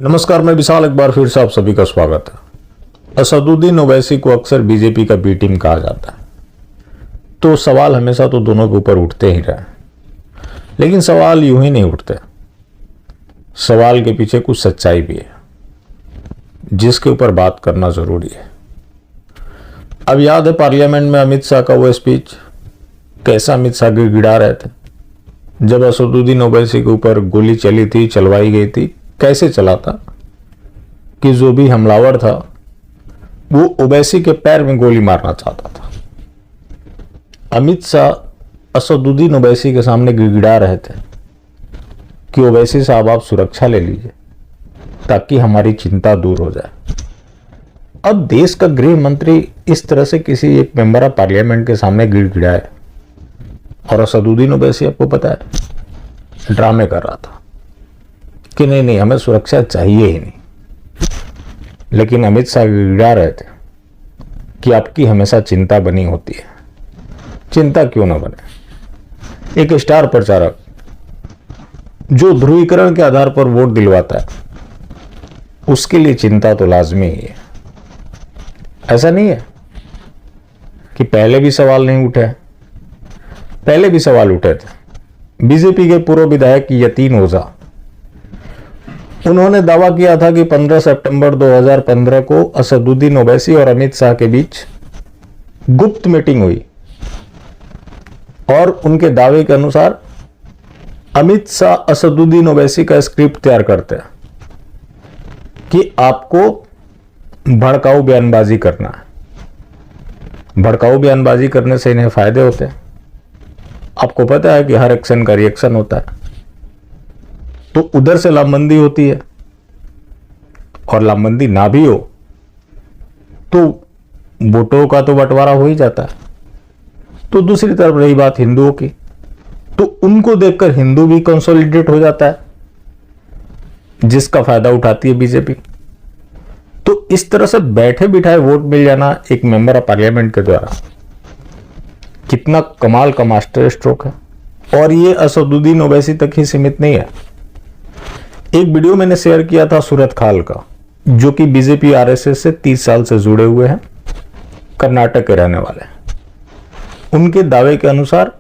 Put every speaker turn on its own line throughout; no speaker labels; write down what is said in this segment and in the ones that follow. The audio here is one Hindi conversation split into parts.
नमस्कार, मैं विशाल। एक बार फिर से आप सभी का स्वागत है। असदुद्दीन ओवैसी को अक्सर बीजेपी का बी टीम कहा जाता है, तो सवाल हमेशा तो दोनों के ऊपर उठते ही रहे। लेकिन सवाल यूं ही नहीं उठते, सवाल के पीछे कुछ सच्चाई भी है जिसके ऊपर बात करना जरूरी है। अब याद है पार्लियामेंट में अमित शाह का वो स्पीच, कैसा अमित शाह गिड़गिड़ा रहे थे जब असदुद्दीन ओवैसी के ऊपर गोली चली थी, चलवाई गई थी। कैसे चला था कि जो भी हमलावर था वो ओवैसी के पैर में गोली मारना चाहता था। अमित शाह असदुद्दीन ओवैसी के सामने गिड़गिड़ा रहे थे कि ओवैसी साहब आप सुरक्षा ले लीजिए ताकि हमारी चिंता दूर हो जाए। अब देश का गृह मंत्री इस तरह से किसी एक मेंबर ऑफ पार्लियामेंट के सामने गिड़गिड़ाए और असदुद्दीन ओवैसी आपको पता है ड्रामे कर रहा था कि नहीं हमें सुरक्षा चाहिए ही नहीं। लेकिन अमित शाह गिड़गिड़ा रहे थे कि आपकी हमेशा चिंता बनी होती है। चिंता क्यों ना बने? एक स्टार प्रचारक जो ध्रुवीकरण के आधार पर वोट दिलवाता है उसके लिए चिंता तो लाजमी ही है। ऐसा नहीं है कि पहले भी सवाल नहीं उठे। पहले भी सवाल उठे थे। बीजेपी के पूर्व विधायक यतीन ओझा, उन्होंने दावा किया था कि 15 सितंबर 2015 को असदुद्दीन ओवैसी और अमित शाह के बीच गुप्त मीटिंग हुई और उनके दावे के अनुसार अमित शाह असदुद्दीन ओवैसी का स्क्रिप्ट तैयार करते हैं कि आपको भड़काऊ बयानबाजी करना है। भड़काऊ बयानबाजी करने से इन्हें फायदे होते हैं। आपको पता है कि हर एक्शन का रिएक्शन होता है, तो उधर से लामबंदी होती है और लामबंदी ना भी हो तो वोटों का तो बंटवारा हो ही जाता है। तो दूसरी तरफ रही बात हिंदुओं की, तो उनको देखकर हिंदू भी कंसोलिडेट हो जाता है, जिसका फायदा उठाती है बीजेपी। तो इस तरह से बैठे बिठाए वोट मिल जाना एक मेंबर ऑफ पार्लियामेंट के द्वारा कितना कमाल का मास्टर स्ट्रोक है। और ये असदुद्दीन ओवैसी तक ही सीमित नहीं है। एक वीडियो मैंने शेयर किया था सूरत खाल का, जो कि बीजेपी आरएसएस से 30 साल से जुड़े हुए हैं, कर्नाटक के रहने वाले। उनके दावे के अनुसार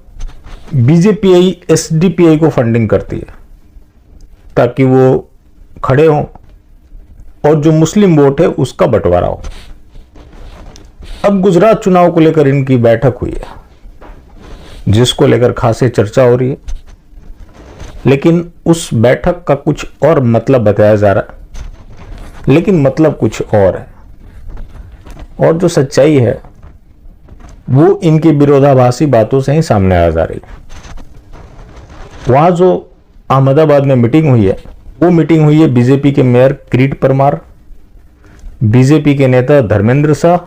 बीजेपी एसडीपीआई को फंडिंग करती है ताकि वो खड़े हों और जो मुस्लिम वोट है उसका बंटवारा हो। अब गुजरात चुनाव को लेकर इनकी बैठक हुई है, जिसको लेकर खासी चर्चा हो रही है। लेकिन उस बैठक का कुछ और मतलब बताया जा रहा है, लेकिन मतलब कुछ और है। और जो सच्चाई है वो इनकी विरोधाभासी बातों से ही सामने आ जा रही है। वहां जो अहमदाबाद में मीटिंग हुई है, वो मीटिंग हुई है बीजेपी के मेयर किरीट परमार, बीजेपी के नेता धर्मेंद्र शाह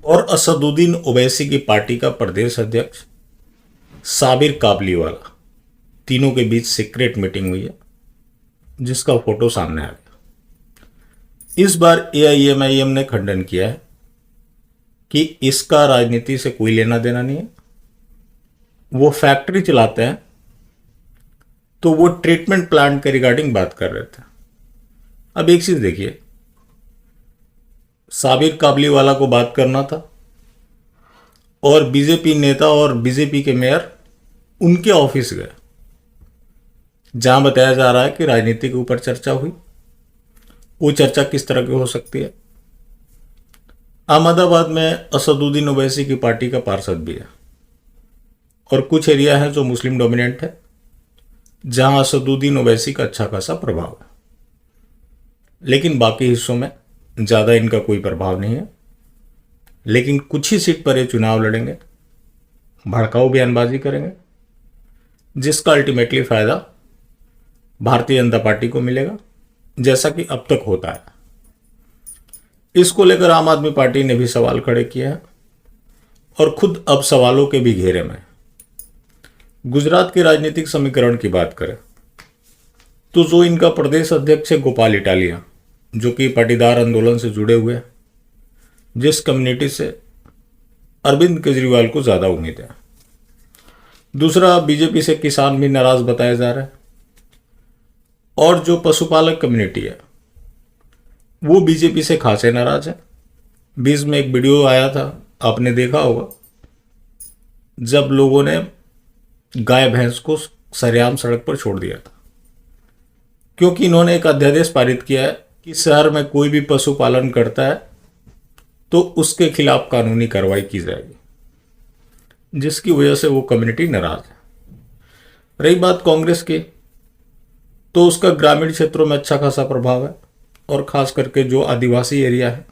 और असदुद्दीन ओवैसी की पार्टी का प्रदेश अध्यक्ष साबिर काबलीवाला। तीनों के बीच सीक्रेट मीटिंग हुई है, जिसका फोटो सामने आ गया। इस बार एआईएमआईएम ने खंडन किया है कि इसका राजनीति से कोई लेना देना नहीं है। वो फैक्ट्री चलाते हैं, तो वो ट्रीटमेंट प्लांट के रिगार्डिंग बात कर रहे थे। अब एक चीज देखिए, साबिर काबलीवाला को बात करना था और बीजेपी नेता और बीजेपी के मेयर उनके ऑफिस गए, जहां बताया जा रहा है कि राजनीति के ऊपर चर्चा हुई। वो चर्चा किस तरह की हो सकती है? अहमदाबाद में असदुद्दीन ओवैसी की पार्टी का पार्षद भी है और कुछ एरिया है जो मुस्लिम डोमिनेंट है, जहां असदुद्दीन ओवैसी का अच्छा खासा प्रभाव है। लेकिन बाकी हिस्सों में ज्यादा इनका कोई प्रभाव नहीं है। लेकिन कुछ ही सीट पर ये चुनाव लड़ेंगे, भड़काऊ बयानबाजी करेंगे, जिसका अल्टीमेटली फायदा भारतीय जनता पार्टी को मिलेगा, जैसा कि अब तक होता है। इसको लेकर आम आदमी पार्टी ने भी सवाल खड़े किए हैं और खुद अब सवालों के भी घेरे में। गुजरात के राजनीतिक समीकरण की बात करें तो जो इनका प्रदेश अध्यक्ष है गोपाल इटालिया, जो कि पाटीदार आंदोलन से जुड़े हुए हैं, जिस कम्युनिटी से अरविंद केजरीवाल को ज्यादा उम्मीद है। दूसरा, बीजेपी से किसान भी नाराज बताया जा रहा है और जो पशुपालक कम्युनिटी है वो बीजेपी से खासे नाराज है। बीच में एक वीडियो आया था, आपने देखा होगा, जब लोगों ने गाय भैंस को सरेआम सड़क पर छोड़ दिया था, क्योंकि इन्होंने एक अध्यादेश पारित किया है कि शहर में कोई भी पशुपालन करता है तो उसके खिलाफ कानूनी कार्रवाई की जाएगी, जिसकी वजह से वो कम्युनिटी नाराज है। रही बात कांग्रेस की, तो उसका ग्रामीण क्षेत्रों में अच्छा खासा प्रभाव है, और खास करके जो आदिवासी एरिया है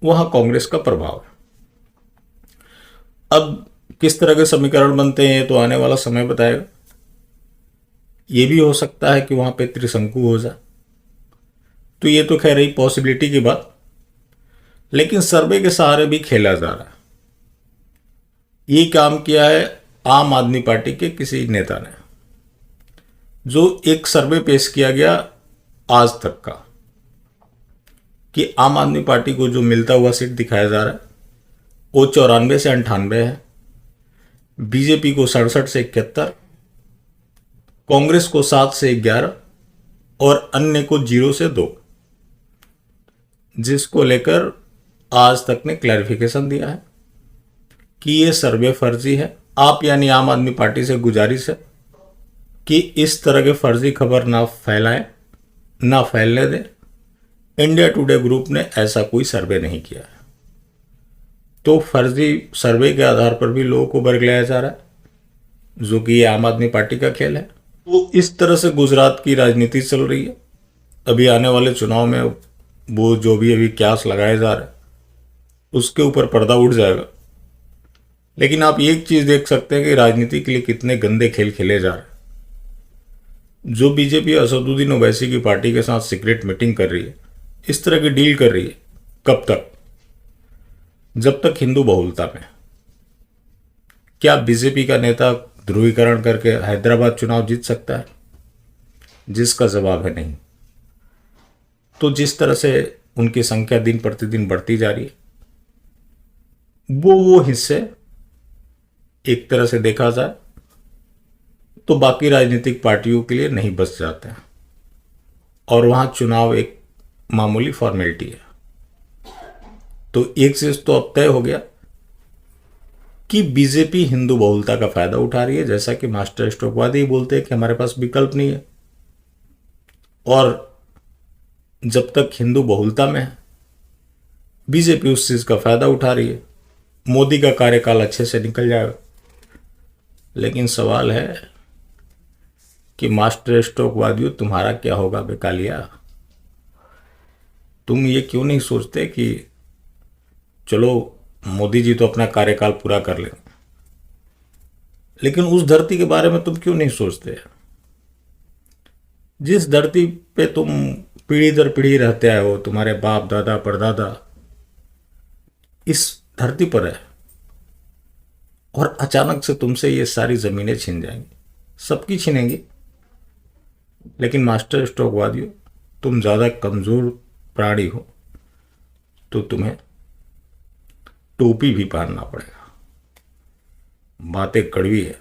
वहां कांग्रेस का प्रभाव है। अब किस तरह के समीकरण बनते हैं तो आने वाला समय बताएगा। ये भी हो सकता है कि वहां पे त्रिशंकु हो जाए, तो ये तो खैर रही पॉसिबिलिटी की बात, लेकिन सर्वे के सहारे भी खेला जा रहा है। ये काम किया है आम आदमी पार्टी के किसी नेता ने, जो एक सर्वे पेश किया गया आज तक का, कि आम आदमी पार्टी को जो मिलता हुआ सीट दिखाया जा रहा है वो 94 से 98 है, बीजेपी को 67 से 71, कांग्रेस को 7 से 11 और अन्य को 0 से 2, जिसको लेकर आज तक ने क्लैरिफिकेशन दिया है कि ये सर्वे फर्जी है। आप यानी आम आदमी पार्टी से गुजारिश है कि इस तरह के फर्जी खबर ना फैलाएं, ना फैलने दें। इंडिया टुडे ग्रुप ने ऐसा कोई सर्वे नहीं किया है, तो फर्जी सर्वे के आधार पर भी लोगों को बरगलाया जा रहा है, जो कि ये आम आदमी पार्टी का खेल है। तो इस तरह से गुजरात की राजनीति चल रही है। अभी आने वाले चुनाव में वो जो भी अभी क्यास लगाए जा रहे हैं उसके ऊपर पर्दा उठ जाएगा। लेकिन आप एक चीज देख सकते हैं कि राजनीति के लिए कितने गंदे खेल खेले जा रहे हैं। जो बीजेपी असदुद्दीन ओवैसी की पार्टी के साथ सीक्रेट मीटिंग कर रही है, इस तरह की डील कर रही है, कब तक? जब तक हिंदू बहुलता में। क्या बीजेपी का नेता ध्रुवीकरण करके हैदराबाद चुनाव जीत सकता है? जिसका जवाब है नहीं। तो जिस तरह से उनकी संख्या दिन प्रतिदिन बढ़ती जा रही है, वो हिस्से एक तरह से देखा जाए तो बाकी राजनीतिक पार्टियों के लिए नहीं बच जाते हैं, और वहां चुनाव एक मामूली फॉर्मेलिटी है। तो एक चीज तो अब तय हो गया कि बीजेपी हिंदू बहुलता का फायदा उठा रही है, जैसा कि मास्टर स्ट्रोकवादी बोलते हैं कि हमारे पास विकल्प नहीं है। और जब तक हिंदू बहुलता में है, बीजेपी उस चीज का फायदा उठा रही है। मोदी का कार्यकाल अच्छे से निकल जाएगा, लेकिन सवाल है कि मास्टर स्ट्रोकवादियों, तुम्हारा क्या होगा बेकालिया? तुम ये क्यों नहीं सोचते कि चलो मोदी जी तो अपना कार्यकाल पूरा कर लेंगे, लेकिन उस धरती के बारे में तुम क्यों नहीं सोचते? जिस धरती पे तुम पीढ़ी दर पीढ़ी रहते आए हो, तुम्हारे बाप दादा परदादा इस धरती पर है, और अचानक से तुमसे ये सारी जमीनें छीन जाएंगी। सबकी छीनेंगी, लेकिन मास्टर स्ट्रोकवादियों, तुम ज्यादा कमजोर प्राणी हो तो तुम्हें टोपी भी पहनना पड़ेगा। बातें कड़वी है,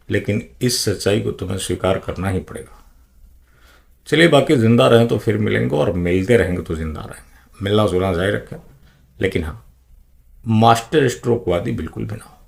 लेकिन इस सच्चाई को तुम्हें स्वीकार करना ही पड़ेगा। चलिए, बाकी जिंदा रहें तो फिर मिलेंगे, और मिलते रहेंगे तो जिंदा रहेंगे। मिलना जुलना जारी रखें, लेकिन हाँ, मास्टर स्ट्रोकवादी बिल्कुल भी ना हो।